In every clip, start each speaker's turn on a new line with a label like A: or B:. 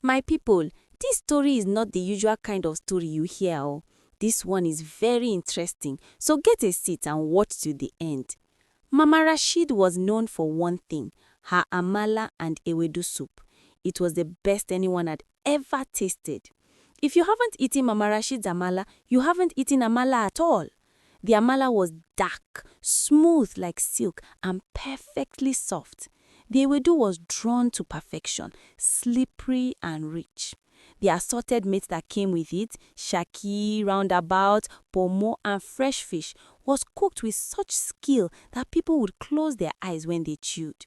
A: My people, this story is not the usual kind of story you hear. Oh. This one is very interesting, so get a seat and watch to the end. Mama Rasheed was known for one thing, her Amala and Ewedu soup. It was the best anyone had ever tasted. If you haven't eaten Mama Rasheed's Amala, you haven't eaten Amala at all. The Amala was dark, smooth like silk, and perfectly soft. The Ewedu was drawn to perfection, slippery and rich. The assorted meat that came with it, shaki, roundabout, pomo, and fresh fish, was cooked with such skill that people would close their eyes when they chewed.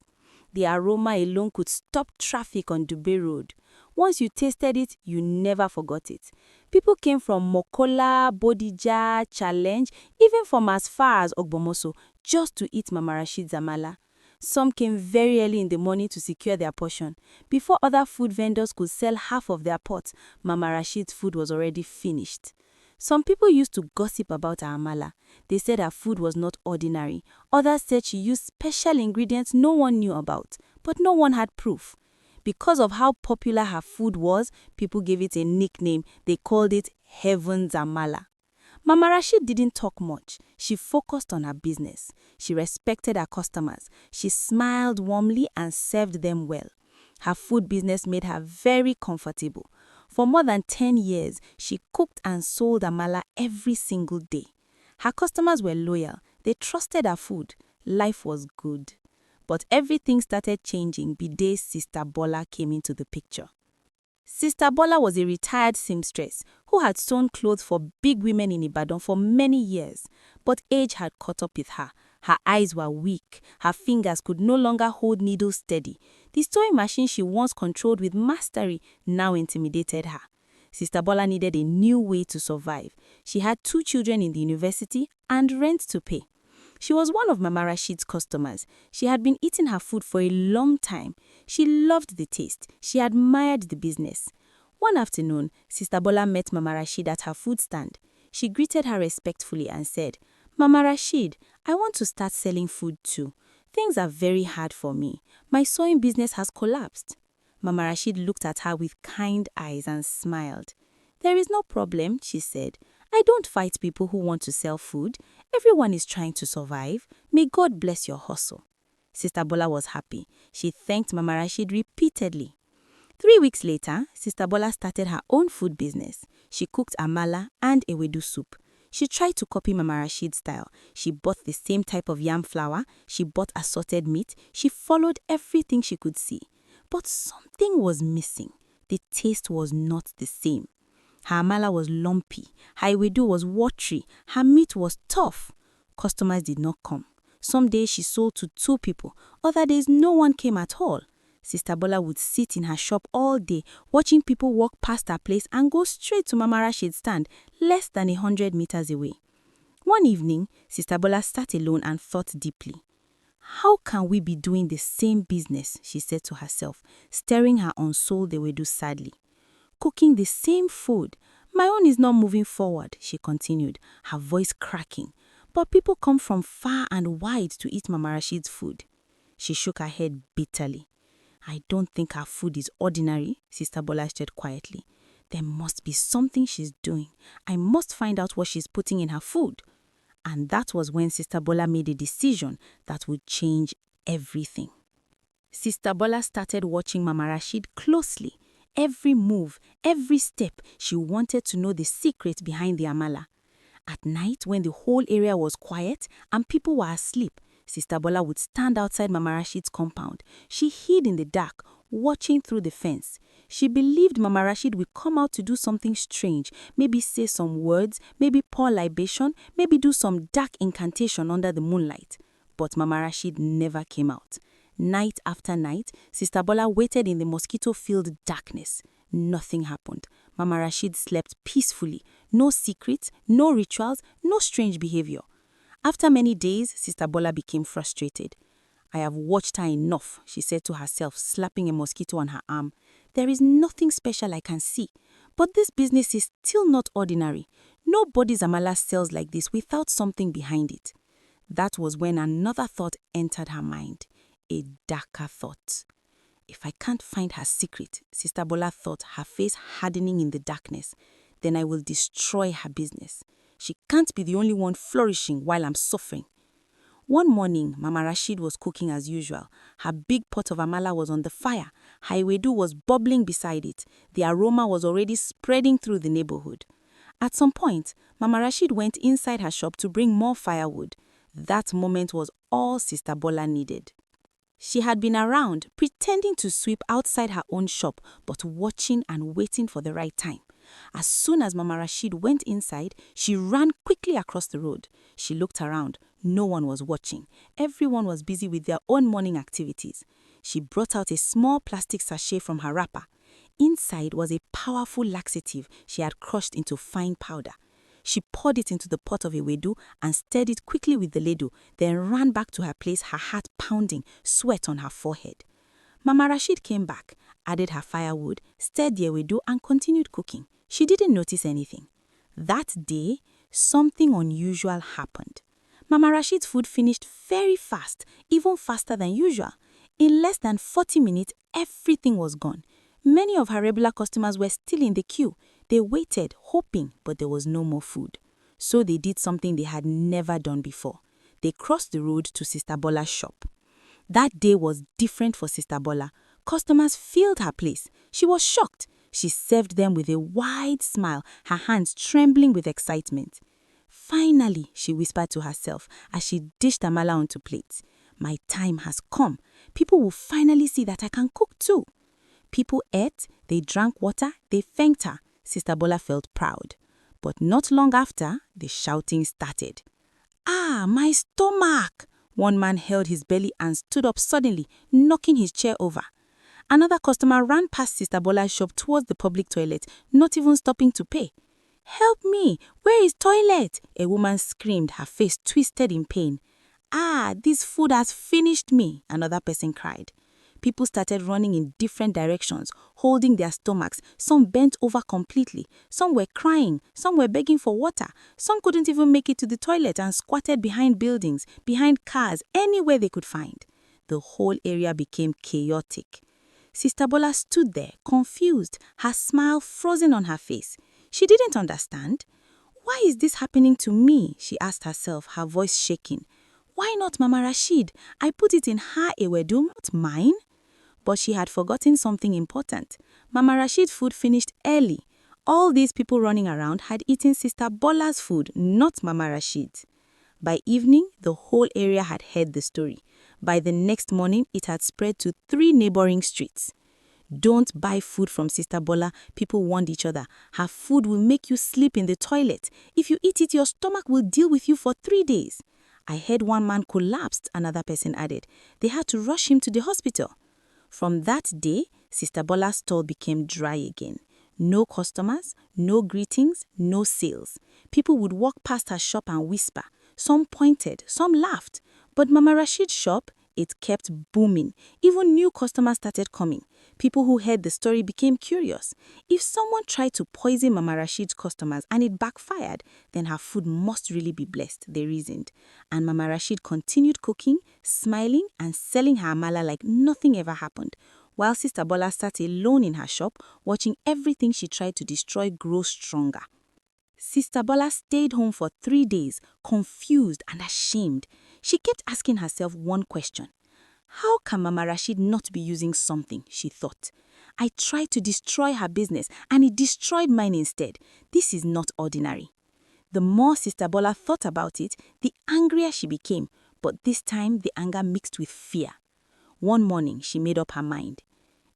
A: The aroma alone could stop traffic on Dubai Road. Once you tasted it, you never forgot it. People came from Mokola, Bodija, Challenge, even from as far as Ogbomoso, just to eat Mama Rasheed's Amala. Some came very early in the morning to secure their portion. Before other food vendors could sell half of their pots, Mama Rasheed's food was already finished. Some people used to gossip about her Amala. They said her food was not ordinary. Others said she used special ingredients no one knew about, but no one had proof. Because of how popular her food was, people gave it a nickname. They called it Heaven's Amala. Mama Rasheed didn't talk much. She focused on her business. She respected her customers. She smiled warmly and served them well. Her food business made her very comfortable. For more than 10 years, she cooked and sold Amala every single day. Her customers were loyal. They trusted her food. Life was good. But everything started changing the day Sister Bola came into the picture. Sister Bola was a retired seamstress who had sewn clothes for big women in Ibadan for many years. But age had caught up with her. Her eyes were weak. Her fingers could no longer hold needles steady. The sewing machine she once controlled with mastery now intimidated her. Sister Bola needed a new way to survive. She had 2 children in the university and rent to pay. She was one of Mama Rasheed's customers. She had been eating her food for a long time. She loved the taste. She admired the business. One afternoon, Sister Bola met Mama Rasheed at her food stand. She greeted her respectfully and said, "Mama Rasheed, I want to start selling food too. Things are very hard for me. My sewing business has collapsed." Mama Rasheed looked at her with kind eyes and smiled. "There is no problem," she said. "I don't fight people who want to sell food. Everyone is trying to survive. May God bless your hustle." Sister Bola was happy. She thanked Mama Rasheed repeatedly. 3 weeks later, Sister Bola started her own food business. She cooked Amala and Ewedu soup. She tried to copy Mama Rasheed's style. She bought the same type of yam flour. She bought assorted meat. She followed everything she could see. But something was missing. The taste was not the same. Her Amala was lumpy. Her Ewedu was watery. Her meat was tough. Customers did not come. Some days she sold to 2 people. Other days no one came at all. Sister Bola would sit in her shop all day, watching people walk past her place and go straight to Mama Rasheed's stand, less than 100 meters away. One evening, Sister Bola sat alone and thought deeply. "How can we be doing the same business?" she said to herself, staring her unsold Ewedu sadly. "Cooking the same food. My own is not moving forward," she continued, her voice cracking. "But people come from far and wide to eat Mama Rasheed's food." She shook her head bitterly. "I don't think her food is ordinary," Sister Bola said quietly. "There must be something she's doing. I must find out what she's putting in her food." And that was when Sister Bola made a decision that would change everything. Sister Bola started watching Mama Rasheed closely. Every move, every step, she wanted to know the secret behind the Amala. At night, when the whole area was quiet and people were asleep, Sister Bola would stand outside Mama Rasheed's compound. She hid in the dark, watching through the fence. She believed Mama Rasheed would come out to do something strange, maybe say some words, maybe pour libation, maybe do some dark incantation under the moonlight. But Mama Rasheed never came out. Night after night, Sister Bola waited in the mosquito-filled darkness. Nothing happened. Mama Rasheed slept peacefully. No secrets, no rituals, no strange behavior. After many days, Sister Bola became frustrated. "I have watched her enough," she said to herself, slapping a mosquito on her arm. "There is nothing special I can see. But this business is still not ordinary. Nobody's Amala sells like this without something behind it." That was when another thought entered her mind. A darker thought. If I can't find her secret, Sister Bola thought, her face hardening in the darkness, then I will destroy her business. She can't be the only one flourishing while I'm suffering. One morning, Mama Rasheed was cooking as usual. Her big pot of Amala was on the fire. Her ewedu was bubbling beside it. The aroma was already spreading through the neighborhood. At some point, Mama Rasheed went inside her shop to bring more firewood. That moment was all Sister Bola needed. She had been around, pretending to sweep outside her own shop, but watching and waiting for the right time. As soon as Mama Rasheed went inside, she ran quickly across the road. She looked around. No one was watching. Everyone was busy with their own morning activities. She brought out a small plastic sachet from her wrapper. Inside was a powerful laxative she had crushed into fine powder. She poured it into the pot of ewedu and stirred it quickly with the ladle, then ran back to her place, her heart pounding, sweat on her forehead. Mama Rasheed came back, added her firewood, stirred the ewedu and continued cooking. She didn't notice anything. That day, something unusual happened. Mama Rasheed's food finished very fast, even faster than usual. In less than 40 minutes, everything was gone. Many of her regular customers were still in the queue. They waited, hoping, but there was no more food. So they did something they had never done before. They crossed the road to Sister Bola's shop. That day was different for Sister Bola. Customers filled her place. She was shocked. She served them with a wide smile, her hands trembling with excitement. Finally, she whispered to herself as she dished Amala onto plates. My time has come. People will finally see that I can cook too. People ate, they drank water, they thanked her. Sister Bola felt proud. But not long after, the shouting started. Ah, my stomach! One man held his belly and stood up suddenly, knocking his chair over. Another customer ran past Sister Bola's shop towards the public toilet, not even stopping to pay. Help me! Where is toilet? A woman screamed, her face twisted in pain. Ah, this food has finished me, another person cried. People started running in different directions, holding their stomachs. Some bent over completely. Some were crying. Some were begging for water. Some couldn't even make it to the toilet and squatted behind buildings, behind cars, anywhere they could find. The whole area became chaotic. Sister Bola stood there, confused, her smile frozen on her face. She didn't understand. Why is this happening to me? She asked herself, her voice shaking. Why not Mama Rasheed? I put it in her ewedu, not mine. But she had forgotten something important. Mama Rasheed's food finished early. All these people running around had eaten Sister Bola's food, not Mama Rasheed's. By evening, the whole area had heard the story. By the next morning, it had spread to 3 neighboring streets. Don't buy food from Sister Bola, people warned each other. Her food will make you sleep in the toilet. If you eat it, your stomach will deal with you for 3 days. I heard one man collapsed, another person added. They had to rush him to the hospital. From that day, Sister Bola's stall became dry again. No customers, no greetings, no sales. People would walk past her shop and whisper. Some pointed, some laughed. But Mama Rasheed's shop, it kept booming. Even new customers started coming. People who heard the story became curious. If someone tried to poison Mama Rasheed's customers and it backfired, then her food must really be blessed, they reasoned. And Mama Rasheed continued cooking, smiling and selling her Amala like nothing ever happened, while Sister Bola sat alone in her shop, watching everything she tried to destroy grow stronger. Sister Bola stayed home for 3 days, confused and ashamed. She kept asking herself one question. How can Mama Rasheed not be using something, she thought. I tried to destroy her business and it destroyed mine instead. This is not ordinary. The more Sister Bola thought about it, the angrier she became, but this time the anger mixed with fear. One morning, she made up her mind.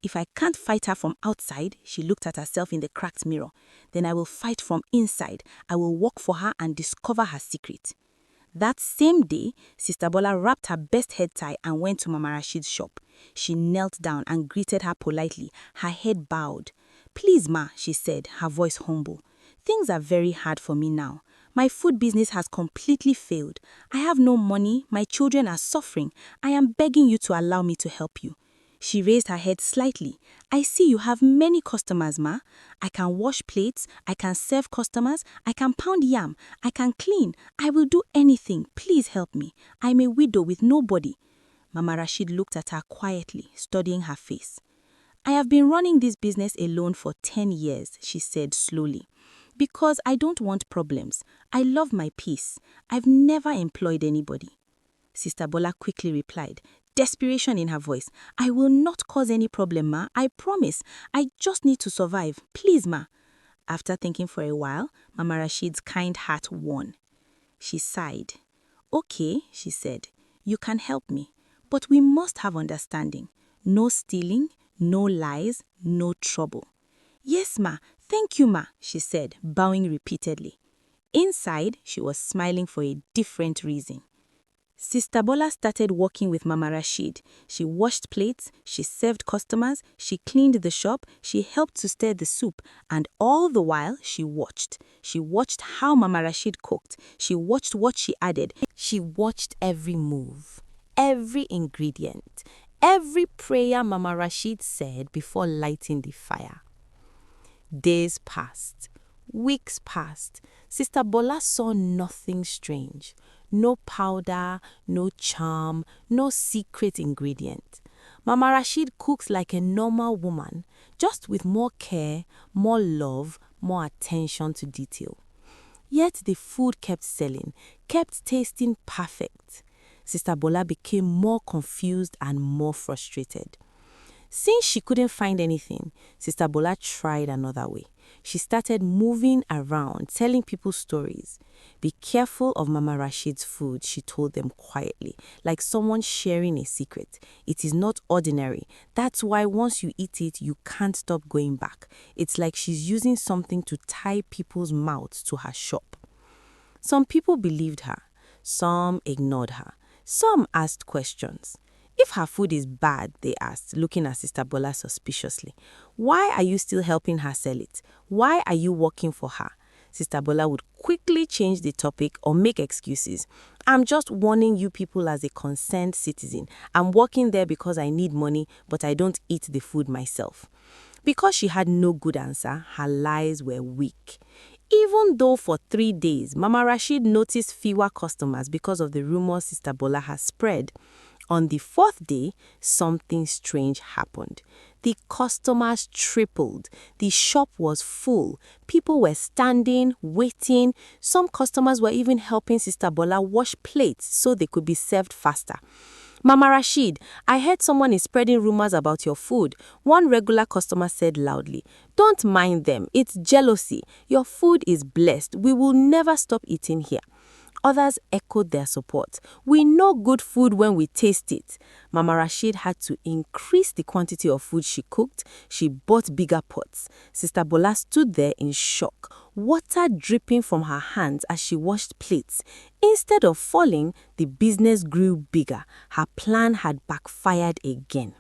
A: If I can't fight her from outside, she looked at herself in the cracked mirror, then I will fight from inside. I will work for her and discover her secret. That same day, Sister Bola wrapped her best head tie and went to Mama Rasheed's shop. She knelt down and greeted her politely, her head bowed. Please, Ma, she said, her voice humble. Things are very hard for me now. My food business has completely failed. I have no money. My children are suffering. I am begging you to allow me to help you. She raised her head slightly. I see you have many customers, Ma. I can wash plates, I can serve customers, I can pound yam, I can clean. I will do anything. Please help me. I'm a widow with nobody.
B: Mama Rasheed looked at her quietly, studying her face. I have been running this business alone for 10 years, she said slowly. Because I don't want problems. I love my peace. I've never employed anybody. Sister Bola quickly replied, desperation in her voice. I will not cause any problem, ma. I promise. I just need to survive. Please, ma. After thinking for a while, Mama Rasheed's kind heart won. She sighed. Okay, she said, you can help me, but we must have understanding. No stealing, no lies, no trouble. Yes, ma. Thank you, ma, she said, bowing repeatedly. Inside, she was smiling for a different reason. Sister Bola started working with Mama Rasheed. She washed plates, she served customers, she cleaned the shop, she helped to stir the soup, and all the while she watched. She watched how Mama Rasheed cooked. She watched what she added.
A: She watched every move, every ingredient, every prayer Mama Rasheed said before lighting the fire. Days passed. Weeks passed. Sister Bola saw nothing strange. No powder, no charm, no secret ingredient. Mama Rasheed cooks like a normal woman, just with more care, more love, more attention to detail. Yet the food kept selling, kept tasting perfect. Sister Bola became more confused and more frustrated. Since she couldn't find anything, Sister Bola tried another way. She started moving around, telling people stories. Be careful of Mama Rasheed's food, she told them quietly, like someone sharing a secret. It is not ordinary. That's why once you eat it, you can't stop going back. It's like she's using something to tie people's mouths to her shop. Some people believed her. Some ignored her. Some asked questions. If her food is bad, they asked, looking at Sister Bola suspiciously, why are you still helping her sell it? Why are you working for her? Sister Bola would quickly change the topic or make excuses. I'm just warning you people as a concerned citizen. I'm working there because I need money, but I don't eat the food myself. Because she had no good answer, her lies were weak. Even though for 3 days, Mama Rasheed noticed fewer customers because of the rumors Sister Bola has spread, on the 4th day, something strange happened. The customers tripled. The shop was full. People were standing, waiting. Some customers were even helping Sister Bola wash plates so they could be served faster. Mama Rasheed, I heard someone is spreading rumors about your food. One regular customer said loudly, don't mind them. It's jealousy. Your food is blessed. We will never stop eating here. Others echoed their support. We know good food when we taste it. Mama Rasheed had to increase the quantity of food she cooked. She bought bigger pots. Sister Bola stood there in shock, water dripping from her hands as she washed plates. Instead of falling, the business grew bigger. Her plan had backfired again.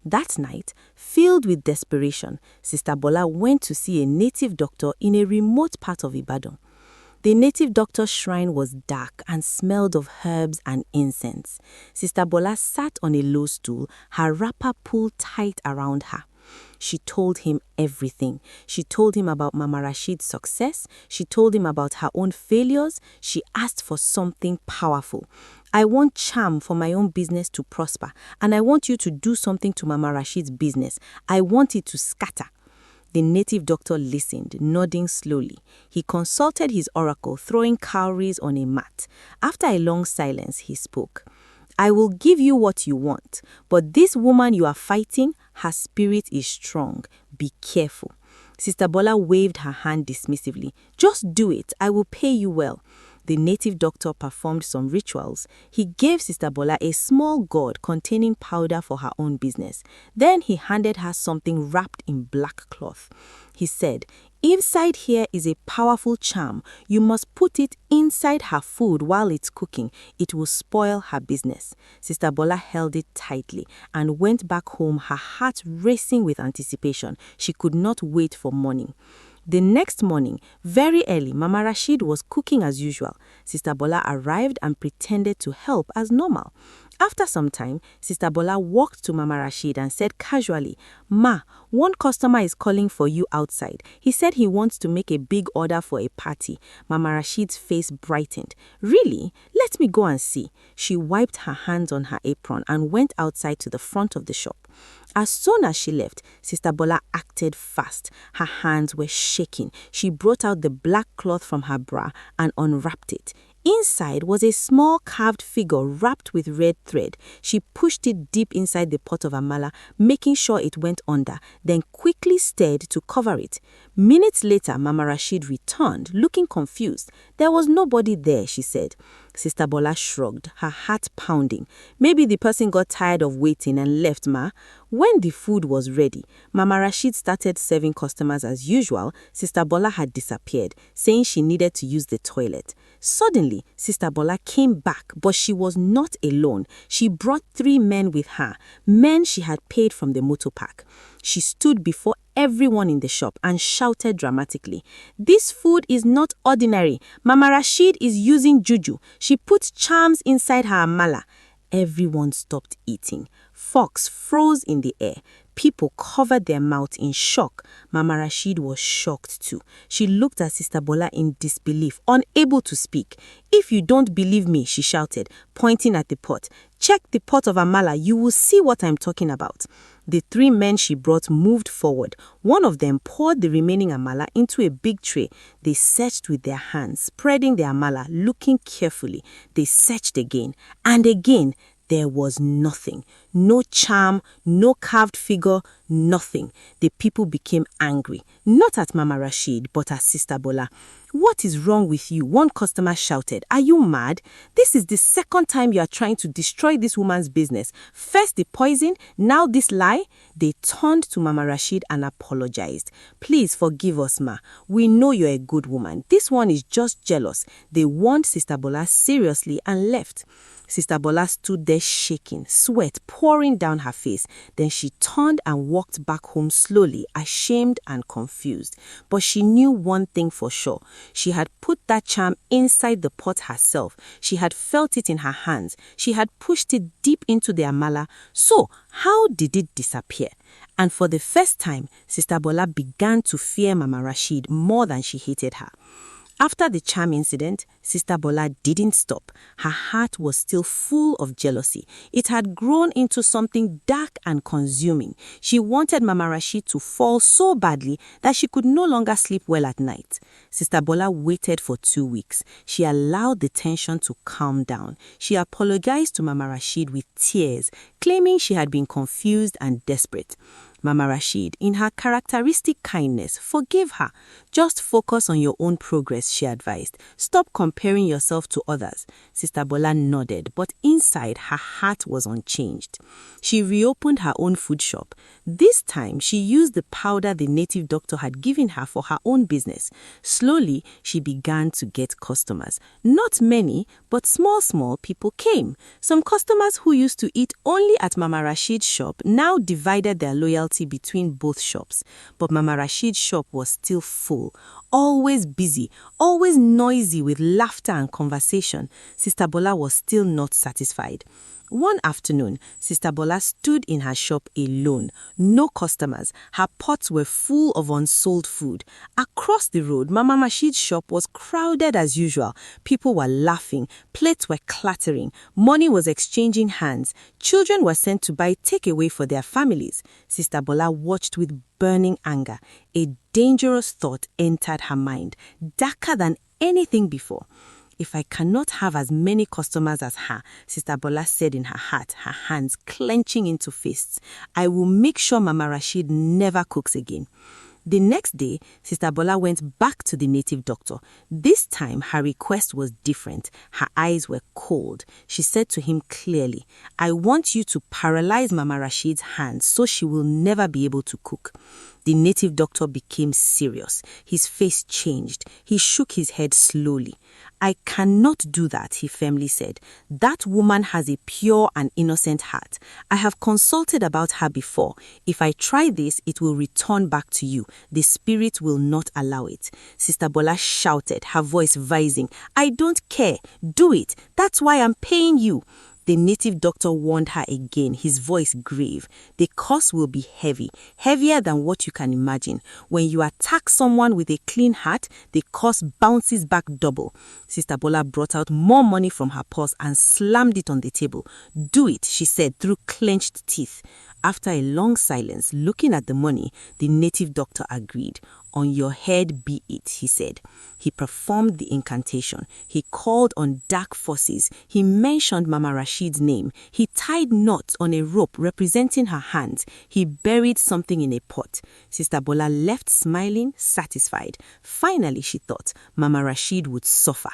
A: That night, filled with desperation, Sister Bola went to see a native doctor in a remote part of Ibadan. The native doctor's shrine was dark and smelled of herbs and incense. Sister Bola sat on a low stool, her wrapper pulled tight around her. She told him everything. She told him about Mama Rasheed's success. She told him about her own failures. She asked for something powerful. I want charm for my own business to prosper, and I want you to do something to Mama Rasheed's business. I want it to scatter. The native doctor listened, nodding slowly. He consulted his oracle, throwing cowries on a mat. After a long silence, he spoke. I will give you what you want, but this woman you are fighting, her spirit is strong. Be careful. Sister Bola waved her hand dismissively. Just do it. I will pay you well. The native doctor performed some rituals. He gave Sister Bola a small gourd containing powder for her own business. Then he handed her something wrapped in black cloth. He said, inside here is a powerful charm. You must put it inside her food while it's cooking. It will spoil her business. Sister Bola held it tightly and went back home, her heart racing with anticipation. She could not wait for morning.
B: The next morning, very early, Mama Rasheed was cooking as usual. Sister Bola arrived and pretended to help as normal. After some time, Sister Bola walked to Mama Rasheed and said casually, "Ma, one customer is calling for you outside. He said he wants to make a big order for a party." Mama Rasheed's face brightened. "Really? Let me go and see." She wiped her hands on her apron and went outside to the front of the shop. As soon as she left, Sister Bola acted fast. Her hands were shaking. She brought out the black cloth from her bra and unwrapped it. Inside was a small carved figure wrapped with red thread. She pushed it deep inside the pot of amala, making sure it went under, then quickly stirred to cover it. Minutes later, Mama Rasheed returned, looking confused. "There was nobody there," she said. Sister Bola shrugged, her heart pounding. "Maybe the person got tired of waiting and left, Ma." When the food was ready, Mama Rasheed started serving customers as usual. Sister Bola had disappeared, saying she needed to use the toilet. Suddenly, Sister Bola came back, but she was not alone. She brought 3 men with her, men she had paid from the motor park. She stood before everyone in the shop and shouted dramatically, "This food is not ordinary. Mama Rasheed is using juju. She put charms inside her amala." Everyone stopped eating. Forks froze in the air. People covered their mouths in shock. Mama Rasheed was shocked too. She looked at Sister Bola in disbelief, unable to speak. "If you don't believe me," she shouted, pointing at the pot, "check the pot of amala. You will see what I'm talking about." The 3 men she brought moved forward. One of them poured the remaining amala into a big tray. They searched with their hands, spreading the amala, looking carefully. They searched again and again. There was nothing. No charm, no carved figure, nothing. The people became angry, not at Mama Rasheed, but at Sister Bola. "What is wrong with you?" one customer shouted. "Are you mad? This is the second time you are trying to destroy this woman's business. First the poison, now this lie." They turned to Mama Rasheed and apologized. "Please forgive us, Ma. We know you're a good woman. This one is just jealous." They warned Sister Bola seriously and left. Sister Bola stood there shaking, sweat pouring down her face. Then she turned and walked back home slowly, ashamed and confused. But she knew one thing for sure. She had put that charm inside the pot herself. She had felt it in her hands. She had pushed it deep into the amala. So, how did it disappear? And for the first time, Sister Bola began to fear Mama Rasheed more than she hated her. After the charm incident, Sister Bola didn't stop. Her heart was still full of jealousy. It had grown into something dark and consuming. She wanted Mama Rasheed to fall so badly that she could no longer sleep well at night. Sister Bola waited for 2 weeks. She allowed the tension to calm down. She apologized to Mama Rasheed with tears, claiming she had been confused and desperate. Mama Rasheed, in her characteristic kindness, forgave her. "Just focus on your own progress," she advised. "Stop comparing yourself to others." Sister Bola nodded, but inside her heart was unchanged. She reopened her own food shop. This time, she used the powder the native doctor had given her for her own business. Slowly, she began to get customers. Not many, but small people came. Some customers who used to eat only at Mama Rasheed's shop now divided their loyalty between both shops. But Mama Rasheed's shop was still full, always busy, always noisy with laughter and conversation. Sister Bola was still not satisfied. One afternoon, Sister Bola stood in her shop alone. No customers. Her pots were full of unsold food. Across the road, Mama Rasheed's shop was crowded as usual. People were laughing. Plates were clattering. Money was exchanging hands. Children were sent to buy takeaway for their families. Sister Bola watched with burning anger. A dangerous thought entered her mind, darker than anything before. "If I cannot have as many customers as her," Sister Bola said in her heart, her hands clenching into fists, "I will make sure Mama Rasheed never cooks again." The next day, Sister Bola went back to the native doctor. This time, her request was different. Her eyes were cold. She said to him clearly, "I want you to paralyze Mama Rasheed's hands so she will never be able to cook." The native doctor became serious. His face changed. He shook his head slowly. "I cannot do that," he firmly said. "That woman has a pure and innocent heart. I have consulted about her before. If I try this, it will return back to you. The spirit will not allow it." Sister Bola shouted, her voice rising. "I don't care. Do it. That's why I'm paying you." The native doctor warned her again, his voice grave. "The cost will be heavy, heavier than what you can imagine. When you attack someone with a clean heart, the cost bounces back double." Sister Bola brought out more money from her purse and slammed it on the table. "Do it," she said through clenched teeth. After a long silence, looking at the money, the native doctor agreed. "On your head be it," he said. He performed the incantation. He called on dark forces. He mentioned Mama Rasheed's name. He tied knots on a rope representing her hands. He buried something in a pot. Sister Bola left smiling, satisfied. Finally, she thought, Mama Rasheed would suffer.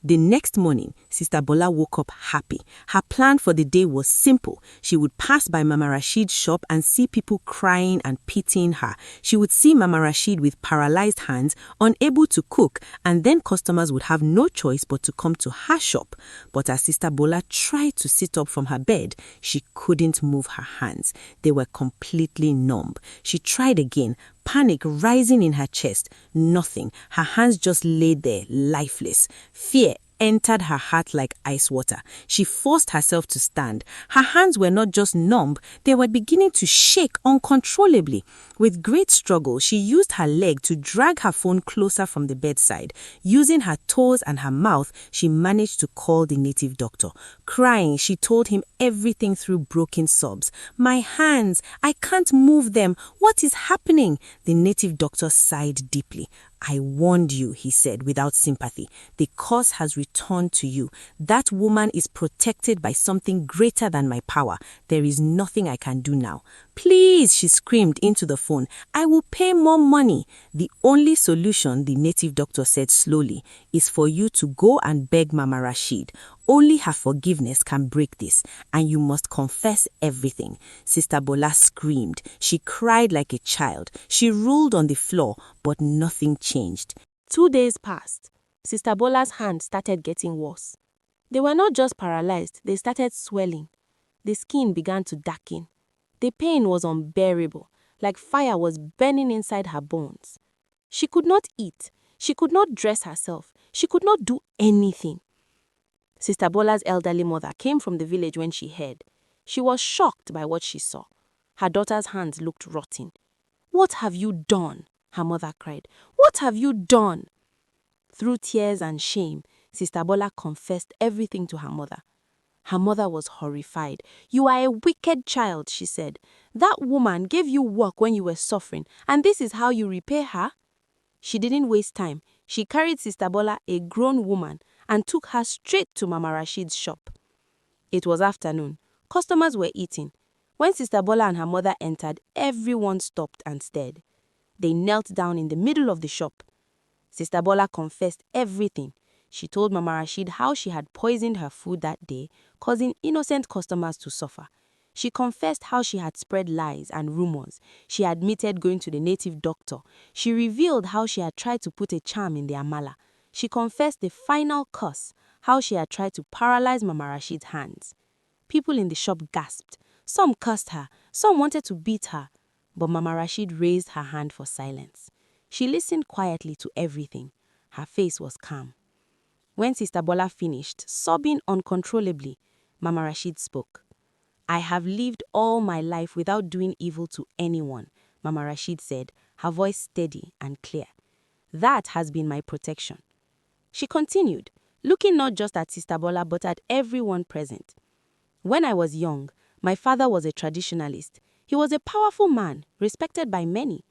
B: The next morning, Sister Bola woke up happy. Her plan for the day was simple. She would pass by Mama Rasheed's shop and see people crying and pitying her. She would see Mama Rasheed with paralyzed hands, unable to cook, and then customers would have no choice but to come to her shop. But as Sister Bola tried to sit up from her bed, she couldn't move her hands. They were completely numb. She tried again, panic rising in her chest. Nothing. Her hands just lay there, lifeless. Fear entered her heart like ice water. She forced herself to stand. Her hands were not just numb, they were beginning to shake uncontrollably. With great struggle, she used her leg to drag her phone closer from the bedside. Using her toes and her mouth, she managed to call the native doctor. Crying, she told him everything through broken sobs. "My hands, I can't move them. What is happening?" The native doctor sighed deeply. "I warned you," he said without sympathy. "The curse has returned to you. That woman is protected by something greater than my power. There is nothing I can do now." "Please," she screamed into the phone, "I will pay more money." "The only solution," the native doctor said slowly, "is for you to go and beg Mama Rasheed. Only her forgiveness can break this, and you must confess everything." Sister Bola screamed. She cried like a child. She rolled on the floor, but nothing changed.
C: 2 days passed. Sister Bola's hands started getting worse. They were not just paralyzed, they started swelling. The skin began to darken. The pain was unbearable, like fire was burning inside her bones. She could not eat. She could not dress herself. She could not do anything. Sister Bola's elderly mother came from the village when she heard. She was shocked by what she saw. Her daughter's hands looked rotten. "What have you done?" her mother cried. "What have you done?" Through tears and shame, Sister Bola confessed everything to her mother. Her mother was horrified. "You are a wicked child," she said. "That woman gave you work when you were suffering, and this is how you repay her?" She didn't waste time. She carried Sister Bola, a grown woman, and took her straight to Mama Rasheed's shop. It was afternoon. Customers were eating. When Sister Bola and her mother entered, everyone stopped and stared. They knelt down in the middle of the shop. Sister Bola confessed everything. She told Mama Rasheed how she had poisoned her food that day, causing innocent customers to suffer. She confessed how she had spread lies and rumors. She admitted going to the native doctor. She revealed how she had tried to put a charm in the Amala. She confessed the final curse, how she had tried to paralyze Mama Rasheed's hands. People in the shop gasped. Some cursed her. Some wanted to beat her. But Mama Rasheed raised her hand for silence. She listened quietly to everything. Her face was calm. When Sister Bola finished, sobbing uncontrollably, Mama Rasheed spoke. "I have lived all my life without doing evil to anyone," Mama Rasheed said, her voice steady and clear. "That has been my protection." She continued, looking not just at Sister Bola but at everyone present. "When I was young, my father was a traditionalist. He was a powerful man, respected by many.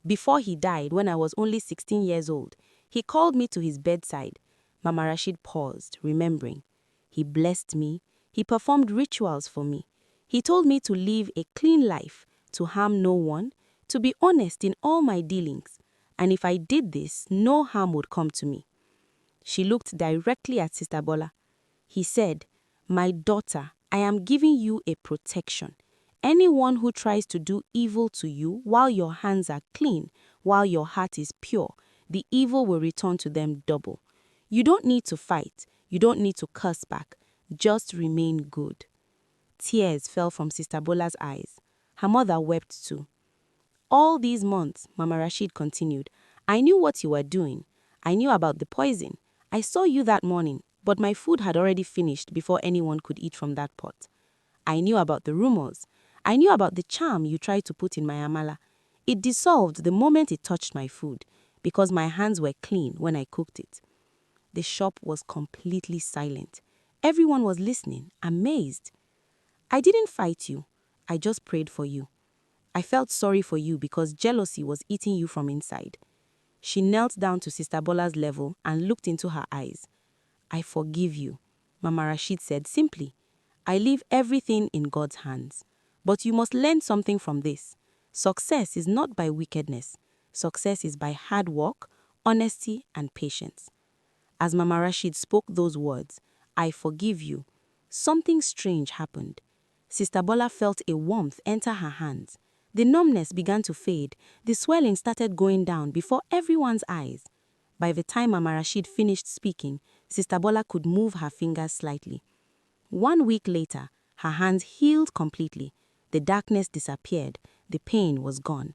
C: Before he died, when I was only 16 years old, he called me to his bedside." Mama Rasheed paused, remembering. "He blessed me. He performed rituals for me. He told me to live a clean life, to harm no one, to be honest in all my dealings. And if I did this, no harm would come to me." She looked directly at Sister Bola. He said, "My daughter, I am giving you a protection,
B: Anyone who tries to do evil to you while your hands are clean, while your heart is pure, the evil will return to them double. You don't need to fight. You don't need to curse back. Just remain good. Tears fell from Sister Bola's eyes. Her mother wept too. All these months, Mama Rasheed continued, I knew what you were doing. I knew about the poison. I saw you that morning, but my food had already finished before anyone could eat from that pot. I knew about the rumors. I knew about the charm you tried to put in my amala. It dissolved the moment it touched my food, because my hands were clean when I cooked it. The shop was completely silent. Everyone was listening, amazed. I didn't fight you. I just prayed for you. I felt sorry for you because jealousy was eating you from inside. She knelt down to Sister Bola's level and looked into her eyes. I forgive you, Mama Rasheed said simply. I leave everything in God's hands. But you must learn something from this. Success is not by wickedness. Success is by hard work, honesty, and patience. As Mama Rasheed spoke those words, I forgive you, something strange happened. Sister Bola felt a warmth enter her hands. The numbness began to fade. The swelling started going down before everyone's eyes. By the time Mama Rasheed finished speaking, Sister Bola could move her fingers slightly. 1 week later, her hands healed completely. The darkness disappeared. The pain was gone.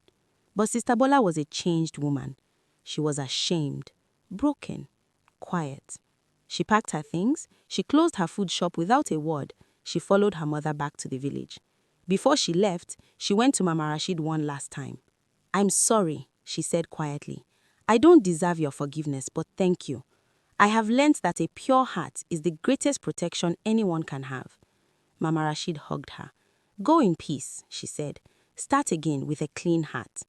B: But Sister Bola was a changed woman. She was ashamed, broken, quiet. She packed her things. She closed her food shop without a word. She followed her mother back to the village. Before she left, she went to Mama Rasheed one last time. I'm sorry, she said quietly. I don't deserve your forgiveness, but thank you. I have learned that a pure heart is the greatest protection anyone can have. Mama Rasheed hugged her. Go in peace, she said. Start again with a clean heart.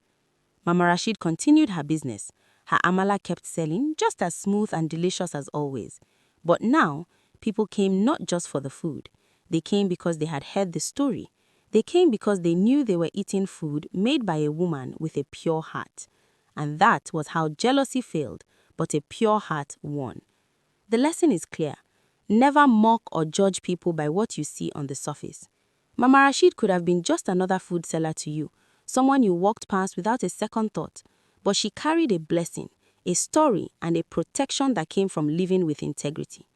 B: Mama Rasheed continued her business. Her amala kept selling, just as smooth and delicious as always. But now, people came not just for the food. They came because they had heard the story. They came because they knew they were eating food made by a woman with a pure heart. And that was how jealousy failed, but a pure heart won. The lesson is clear. Never mock or judge people by what you see on the surface. Mama Rasheed could have been just another food seller to you, someone you walked past without a second thought, but she carried a blessing, a story, and a protection that came from living with integrity.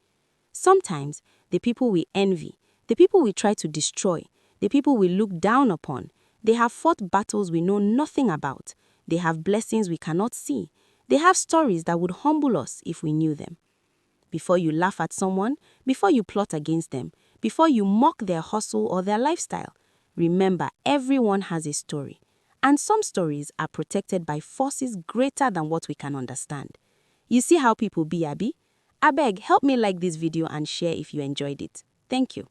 B: Sometimes, the people we envy, the people we try to destroy, the people we look down upon, they have fought battles we know nothing about. They have blessings we cannot see. They have stories that would humble us if we knew them. Before you laugh at someone, before you plot against them, before you mock their hustle or their lifestyle, remember everyone has a story. And some stories are protected by forces greater than what we can understand. You see how people be, Abi? Abeg, help me like this video and share if you enjoyed it. Thank you.